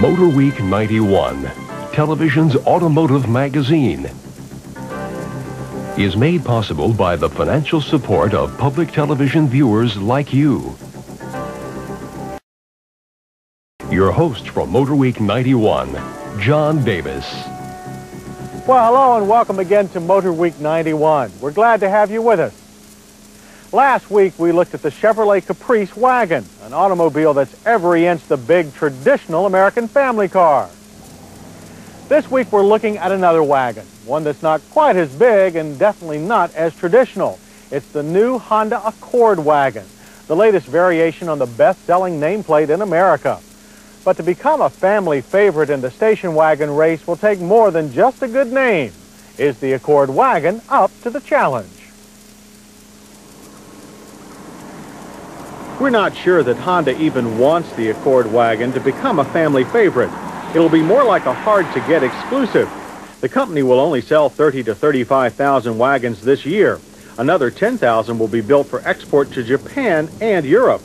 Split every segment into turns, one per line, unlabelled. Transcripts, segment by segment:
Motor Week 91, television's automotive magazine, is made possible by the financial support of public television viewers like you. Your host from Motor Week 91, John Davis.
Well, hello and welcome again to Motor Week 91. We're glad to have you with us. Last week we looked at the Chevrolet Caprice Wagon, an automobile that's every inch the big traditional American family car. This week we're looking at another wagon, one that's not quite as big and definitely not as traditional. It's the new Honda Accord wagon, the latest variation on the best-selling nameplate in America. But to become a family favorite in the station wagon race will take more than just a good name. Is the Accord wagon up to the challenge? We're not sure that Honda even wants the Accord wagon to become a family favorite. It'll be more like a hard-to-get exclusive. The company will only sell 30 to 35,000 wagons this year. Another 10,000 will be built for export to Japan and Europe.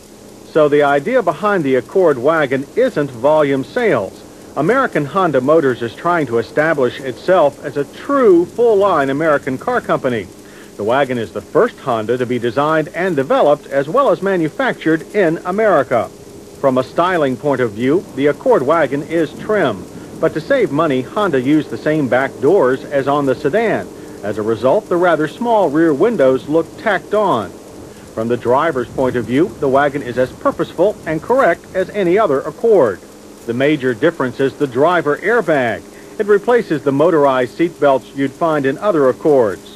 So the idea behind the Accord wagon isn't volume sales. American Honda Motors is trying to establish itself as a true full-line American car company. The wagon is the first Honda to be designed and developed as well as manufactured in America. From a styling point of view, the Accord wagon is trim. But to save money, Honda used the same back doors as on the sedan. As a result, the rather small rear windows look tacked on. From the driver's point of view, the wagon is as purposeful and correct as any other Accord. The major difference is the driver airbag. It replaces the motorized seat belts you'd find in other Accords.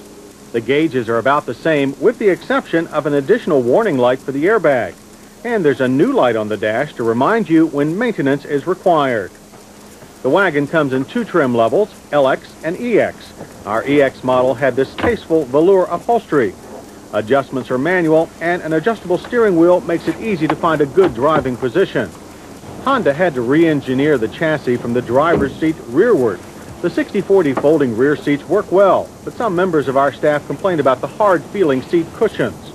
The gauges are about the same, with the exception of an additional warning light for the airbag. And there's a new light on the dash to remind you when maintenance is required. The wagon comes in two trim levels, LX and EX. Our EX model had this tasteful velour upholstery. Adjustments are manual, and an adjustable steering wheel makes it easy to find a good driving position. Honda had to re-engineer the chassis from the driver's seat rearward. The 60/40 folding rear seats work well, but some members of our staff complained about the hard-feeling seat cushions.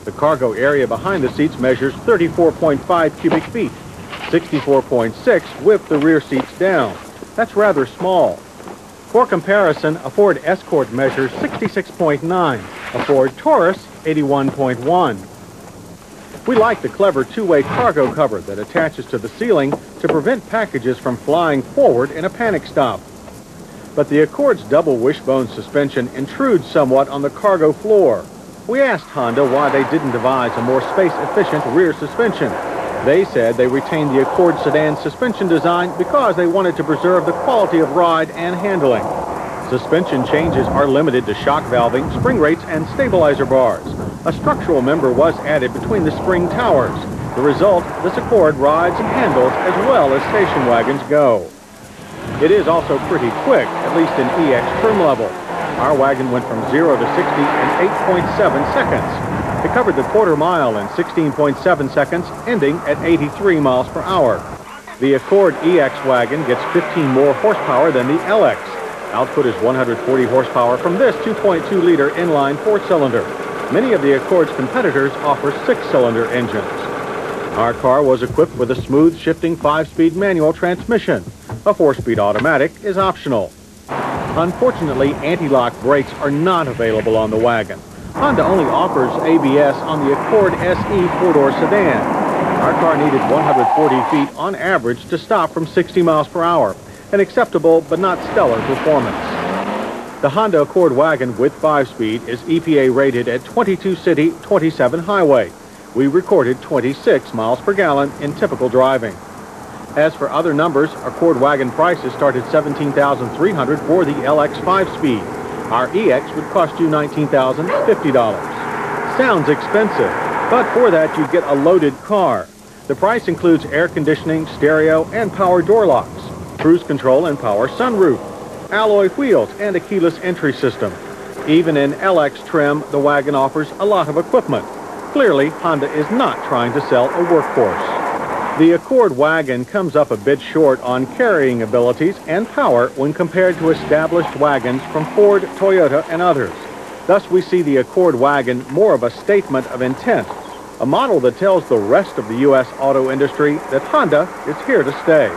The cargo area behind the seats measures 34.5 cubic feet, 64.6 with the rear seats down. That's rather small. For comparison, a Ford Escort measures 66.9, a Ford Taurus 81.1. We like the clever two-way cargo cover that attaches to the ceiling to prevent packages from flying forward in a panic stop. But the Accord's double wishbone suspension intrudes somewhat on the cargo floor. We asked Honda why they didn't devise a more space-efficient rear suspension. They said they retained the Accord sedan suspension design because they wanted to preserve the quality of ride and handling. Suspension changes are limited to shock valving, spring rates, and stabilizer bars. A structural member was added between the spring towers. The result, this Accord rides and handles as well as station wagons go. It is also pretty quick, at least in EX trim level. Our wagon went from 0 to 60 in 8.7 seconds. It covered the quarter mile in 16.7 seconds, ending at 83 miles per hour. The Accord EX wagon gets 15 more horsepower than the LX. Output is 140 horsepower from this 2.2-liter inline four-cylinder. Many of the Accord's competitors offer six-cylinder engines. Our car was equipped with a smooth shifting 5-speed manual transmission. A 4-speed automatic is optional. Unfortunately, anti-lock brakes are not available on the wagon. Honda only offers ABS on the Accord SE four-door sedan. Our car needed 140 feet on average to stop from 60 miles per hour, an acceptable but not stellar performance. The Honda Accord wagon with 5-speed is EPA rated at 22 city, 27 highway. We recorded 26 miles per gallon in typical driving. As for other numbers, Accord wagon prices start at $17,300 for the LX 5-speed. Our EX would cost you $19,050. Sounds expensive, but for that you get a loaded car. The price includes air conditioning, stereo, and power door locks, cruise control and power sunroof, alloy wheels, and a keyless entry system. Even in LX trim, the wagon offers a lot of equipment. Clearly, Honda is not trying to sell a workhorse. The Accord wagon comes up a bit short on carrying abilities and power when compared to established wagons from Ford, Toyota, and others. Thus, we see the Accord wagon more of a statement of intent, a model that tells the rest of the U.S. auto industry that Honda is here to stay.